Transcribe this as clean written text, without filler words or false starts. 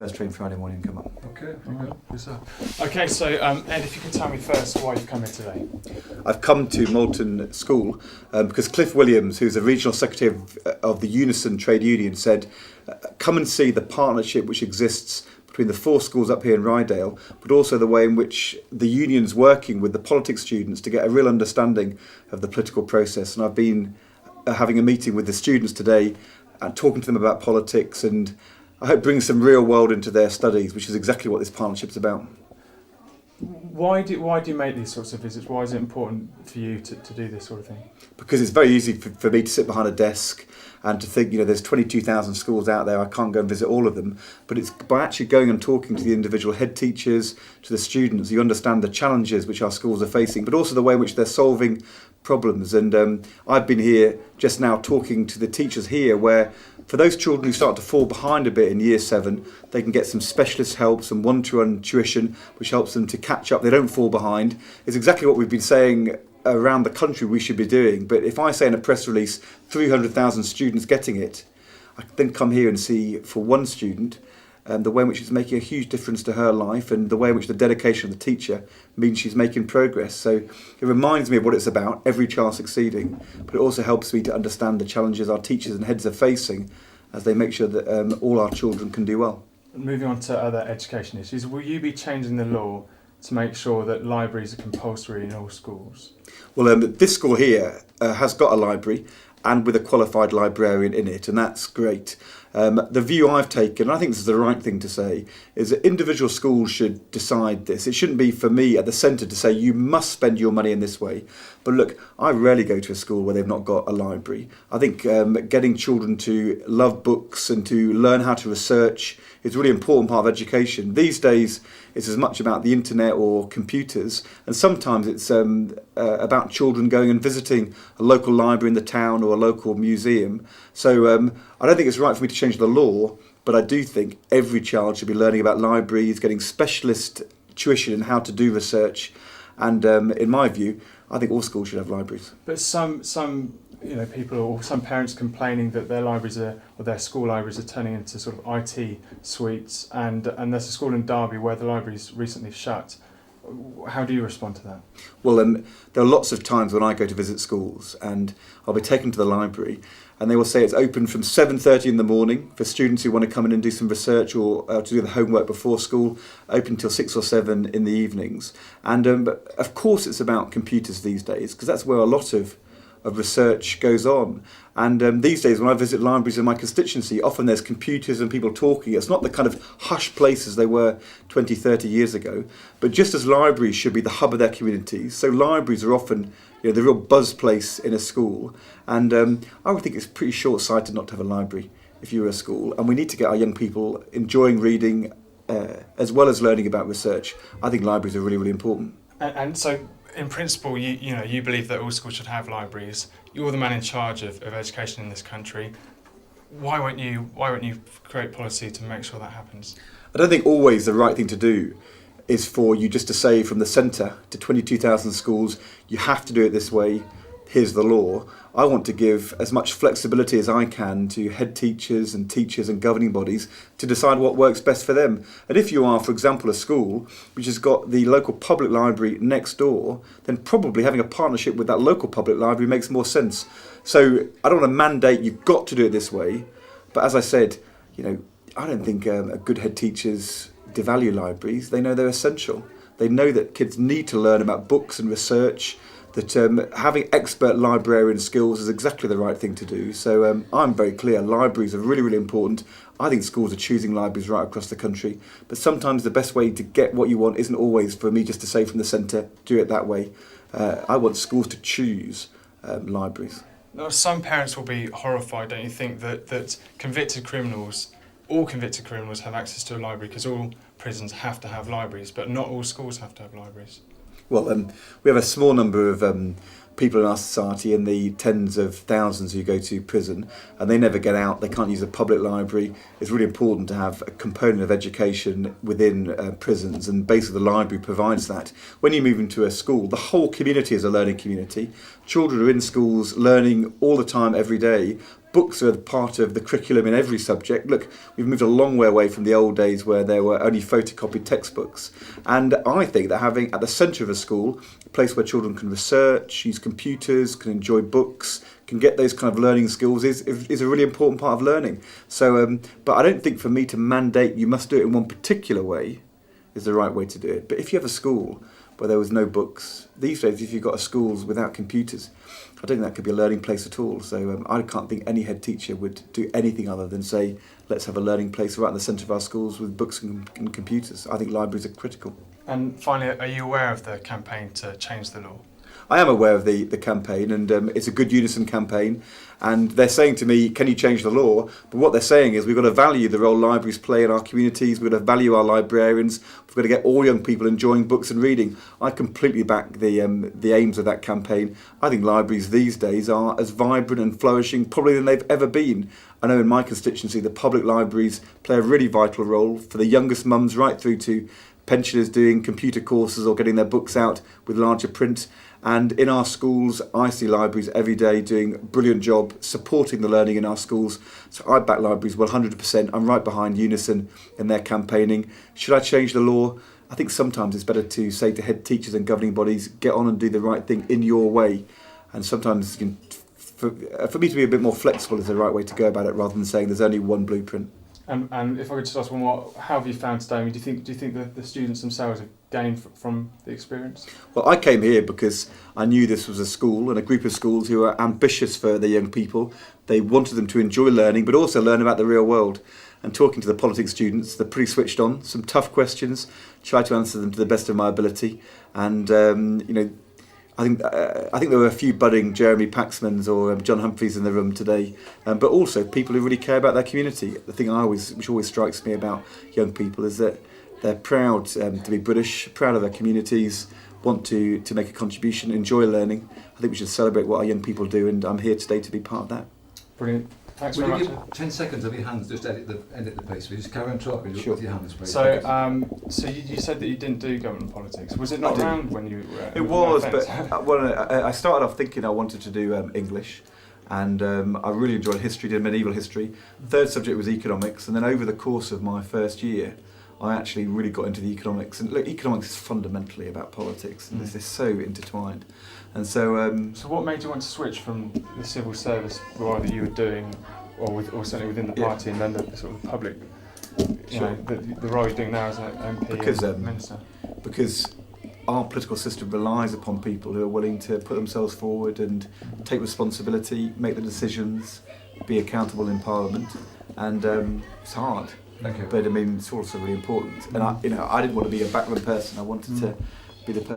First train Friday morning come up. Okay, okay, so Ed, if you could tell me first why you've come here today. I've come to Moulton School because Cliff Williams, who's the regional secretary of the Unison Trade Union, said, come and see the partnership which exists between the 4 schools up here in Rydale, but also the way in which the union's working with the politics students to get a real understanding of the political process. And I've been having a meeting with the students today and talking to them about politics, and I hope bring some real world into their studies, which is exactly what this partnership's about. Why do you make these sorts of visits? Why is it important for you to do this sort of thing? Because it's very easy for me to sit behind a desk and to think, there's 22,000 schools out there, I can't go and visit all of them. But it's by actually going and talking to the individual head teachers, to the students, you understand the challenges which our schools are facing, but also the way in which they're solving problems. And I've been here just now talking to the teachers here, where for those children who start to fall behind a bit in year 7, they can get some specialist help, some one-to-one tuition, which helps them to catch up. They don't fall behind. It's exactly what we've been saying around the country we should be doing. But if I say in a press release, 300,000 students getting it, I then come here and see for one student the way in which it's making a huge difference to her life, and the way in which the dedication of the teacher means she's making progress. So it reminds me of what it's about, every child succeeding, but it also helps me to understand the challenges our teachers and heads are facing as they make sure that all our children can do well. Moving on to other education issues, will you be changing the law to make sure that libraries are compulsory in all schools? Well, this school here has got a library and with a qualified librarian in it, and that's great. The view I've taken, and I think this is the right thing to say, is that individual schools should decide this. It shouldn't be for me at the centre to say you must spend your money in this way. But look, I rarely go to a school where they've not got a library. I think getting children to love books and to learn how to research is a really important part of education. These days, it's as much about the internet or computers, and sometimes it's about children going and visiting a local library in the town or a local museum. So I don't think it's right for me to change the law, but I do think every child should be learning about libraries, getting specialist tuition in how to do research, and in my view, I think all schools should have libraries. But some people or some parents complaining that their libraries or their school libraries are turning into sort of IT suites, and there's a school in Derby where the library's recently shut. How do you respond to that? Well, there are lots of times when I go to visit schools and I'll be taken to the library and they will say it's open from 7:30 in the morning for students who want to come in and do some research or to do the homework before school, open till 6 or 7 in the evenings. And of course it's about computers these days, because that's where a lot of research goes on. And these days when I visit libraries in my constituency, often there's computers and people talking. It's not the kind of hush places they were 20, 30 years ago. But just as libraries should be the hub of their communities, so libraries are often the real buzz place in a school. And I would think it's pretty short-sighted not to have a library if you were a school. And we need to get our young people enjoying reading as well as learning about research. I think libraries are really, really important. And so, in principle, you believe that all schools should have libraries. You're the man in charge of education in this country. Why won't you create policy to make sure that happens? I don't think always the right thing to do is for you just to say from the centre to 22,000 schools, you have to do it this way, here's the law. I want to give as much flexibility as I can to head teachers and governing bodies to decide what works best for them. And if you are, for example, a school which has got the local public library next door, then probably having a partnership with that local public library makes more sense. So I don't want to mandate you've got to do it this way. But as I said, I don't think good head teachers devalue libraries. They know they're essential. They know that kids need to learn about books and research, that having expert librarian skills is exactly the right thing to do. So I'm very clear, libraries are really, really important. I think schools are choosing libraries right across the country, but sometimes the best way to get what you want isn't always for me just to say from the centre, do it that way. I want schools to choose libraries. Now, some parents will be horrified, don't you think, that all convicted criminals have access to a library, because all prisons have to have libraries, but not all schools have to have libraries. Well, we have a small number of people in our society, in the tens of thousands who go to prison, and they never get out. They can't use a public library. It's really important to have a component of education within prisons, and basically the library provides that. When you move into a school, the whole community is a learning community. Children are in schools learning all the time, every day, books are part of the curriculum in every subject. Look, we've moved a long way away from the old days where there were only photocopied textbooks. And I think that having at the centre of a school a place where children can research, use computers, can enjoy books, can get those kind of learning skills is a really important part of learning. So, but I don't think for me to mandate you must do it in one particular way is the right way to do it. But if you have a school where there was no books, these days if you've got schools without computers, I don't think that could be a learning place at all. So I can't think any head teacher would do anything other than say, let's have a learning place right in the centre of our schools with books and computers. I think libraries are critical. And finally, are you aware of the campaign to change the law? I am aware of the campaign, and it's a good unison campaign, and they're saying to me, can you change the law? But what they're saying is we've got to value the role libraries play in our communities, we've got to value our librarians, we've got to get all young people enjoying books and reading. I completely back the aims of that campaign. I think libraries these days are as vibrant and flourishing probably than they've ever been. I know in my constituency the public libraries play a really vital role for the youngest mums right through to pensioners doing computer courses or getting their books out with larger print. And in our schools, I see libraries every day doing a brilliant job supporting the learning in our schools. So I back libraries 100%. I'm right behind Unison in their campaigning. Should I change the law? I think sometimes it's better to say to head teachers and governing bodies, get on and do the right thing in your way. And sometimes for me to be a bit more flexible is the right way to go about it rather than saying there's only one blueprint. And if I could just ask one more, how have you found today? I mean, do you think that the students themselves have gained from the experience? Well, I came here because I knew this was a school and a group of schools who are ambitious for their young people. They wanted them to enjoy learning, but also learn about the real world. And talking to the politics students, they're pretty switched on. Some tough questions, try to answer them to the best of my ability. And I think there were a few budding Jeremy Paxmans or John Humphreys in the room today, but also people who really care about their community. The thing which always strikes me about young people is that they're proud to be British, proud of their communities, want to make a contribution, enjoy learning. I think we should celebrate what our young people do, and I'm here today to be part of that. Brilliant. Thanks Will very you much. give 10 seconds of your hands, just edit the pace. We just carry on talking Sure. with your hands, please. So you said that you didn't do government politics. Was it not around when you were? It was, but I started off thinking I wanted to do English, and I really enjoyed history, did medieval history. Third subject was economics, and then over the course of my first year, I actually really got into the economics. And look, economics is fundamentally about politics, and they're so intertwined. And so... So what made you want to switch from the civil service role that you were doing, or certainly within the party, and then the sort of public, the role you're doing now as an MP and minister? Because our political system relies upon people who are willing to put themselves forward and take responsibility, make the decisions, be accountable in Parliament, and it's hard. Okay. But I mean, it's also really important. And I didn't want to be a backroom person. I wanted to be the person.